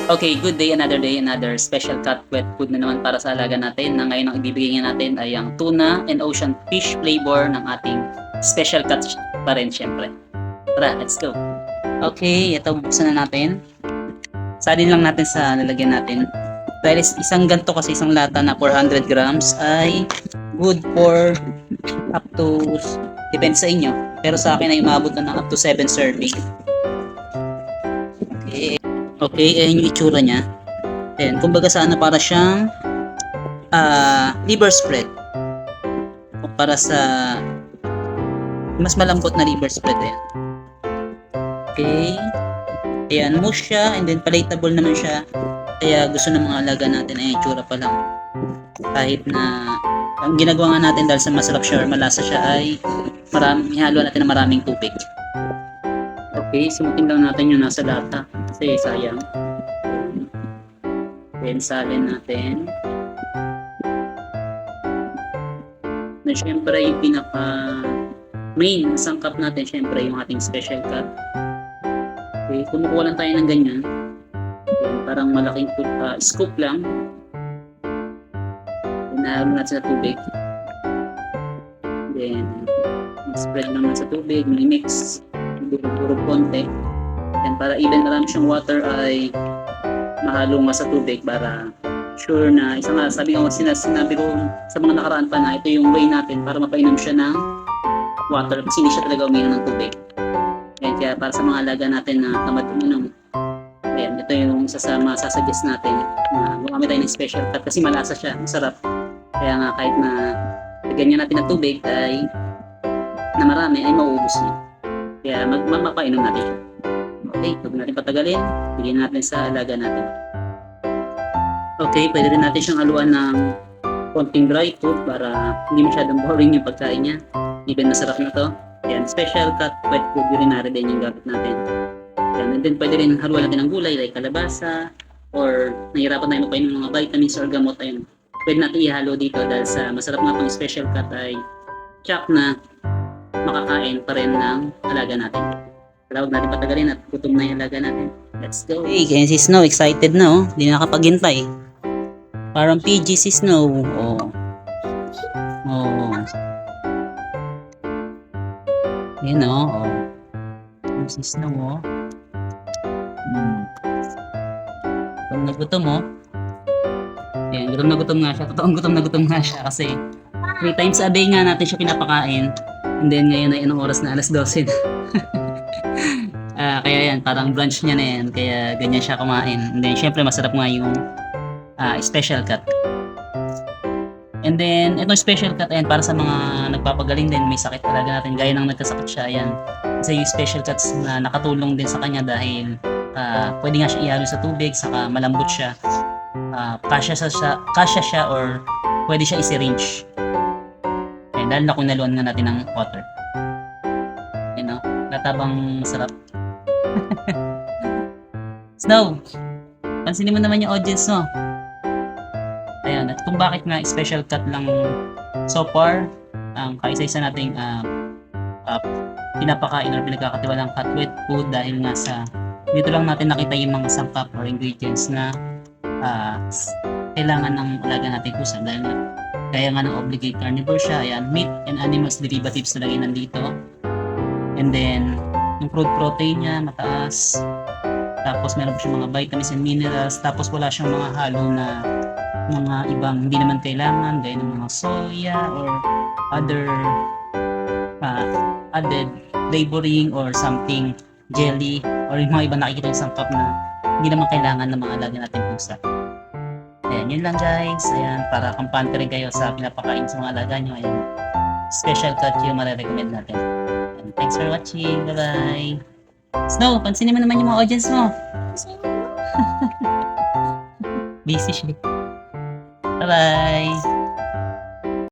Okay, good day, another special cat wet food na naman para sa alaga natin na ngayon ang ibibigay niya natin ay ang tuna and ocean fish flavor ng ating special cat pa rin syempre. Tara, let's go. Okay, ito buksan na natin. Salin lang natin sa lalagyan natin. Dahil isang ganto kasi isang lata na 400 grams ay good for up to, depende sa inyo. Pero sa akin ay umabot na ng up to 7 serving. Okay, ayan yung itsura niya. Ayan, kumbaga sana para siyang liver spread. O para sa mas malambot na liver spread. Ayan. Okay. Ayan, mousse siya and then palatable naman siya. Kaya gusto ng mga alaga natin ay itsura pa lang. Kahit na ang ginagawa nga natin dahil sa masarap siya or malasa siya ay ihalo natin ng maraming tubig. Okay, simutin lang natin yung nasa lata kasi sayang. Then salin natin. Na syempre yung pinaka main sangkap natin syempre yung ating special cut. Okay, kumukuha lang tayo ng ganyan. Then, parang malaking scoop lang. Then nahalo natin sa tubig. Then spread naman sa tubig, mix. Durog-durog konti. Then para even marami siyang water ay mahalo nga sa tubig para sure na isang sabi ko sinabi ko sa mga nakaraan pa na ito yung way natin para mapainom siya ng water kasi hindi siya talaga uminom ng tubig. Kaya para sa mga alaga natin na tamad uminom, ayan, ito yung isa sa masasuggest natin na gumamit tayo ng special cut kasi malasa siya, masarap. Kaya nga kahit na ganyan natin ng tubig ay na marami ay mauubos niya. Kaya mapainom natin siya. Okay, huwag natin patagalin. Bigyan natin sa alaga natin. Okay, pwede rin natin siyang haluan ng konting dry food para hindi masyadong boring yung pagkain niya. Even masarap na to. Ayan, special cut wet food urinary din yung gamit natin. Ayan, and then pwede rin haluan natin ng gulay like kalabasa or nahirapan tayo mapainom ng mga vitamins or gamot. Ayun, pwede natin ihalo dito dahil sa masarap nga pang special cut ay tsak na makakain pa rin ng alaga natin. Huwag natin patagalin at gutom na yung alaga natin. Let's go! Hey, kaya si Snow excited na oh. Hindi na nakapaghintay. Parang PG si Snow. Oh. Oh. Yan oh. Oh. Si Snow oh. Gutom na gutom oh. Yan, gutom na gutom nga siya. Totoong gutom na gutom nga siya kasi 3 times a day nga natin siya pinapakain. And then ngayon ay anong oras na? Alas 12. Kaya yan, parang brunch niya na yan. Kaya ganyan siya kumain. And then syempre masarap nga yung special cut. And then itong special cut ayan para sa mga nagpapagaling din, may sakit talaga natin. Gaya ng nagkasakit siya, ayan. Kasi yung special cuts na nakatulong din sa kanya dahil pwede nga siya ihalo sa tubig, saka malambot siya. Kasya siya or pwede siya i-syringe. Dahil nakunaluan nga natin ng water. You know, natabang sarap. Snow, pansinin mo naman yung audience no. Ayan, at kung bakit nga special cut lang so far ang kaisa-isa nating pinapakain or pinagkakatiwalang cat wet food dahil nga sa dito lang natin nakita yung mga sangkap or ingredients na kailangan ng alaga natin pusa dahil nga kaya nga ng obligate carnivore siya. Ayan, meat and animals derivatives talaga yung nandito. And then, yung crude protein niya, mataas. Tapos, meron pa siyang mga vitamins and minerals. Tapos, wala siyang mga halo na mga ibang hindi naman kailangan. Gaya ng mga soya or other added flavoring or something jelly or yung mga ibang nakikita yung sangkap na hindi naman kailangan ng mga alaga natin pusa. Ayan, yun lang guys. Ayan, para kampante rin kayo sa pinapakain sa mga alaga nyo. Ayan, special cut yung marirecommend natin. Ayan, thanks for watching. Bye-bye. Snow, pansinin mo naman yung mga audience mo. Busy siya. Bye-bye.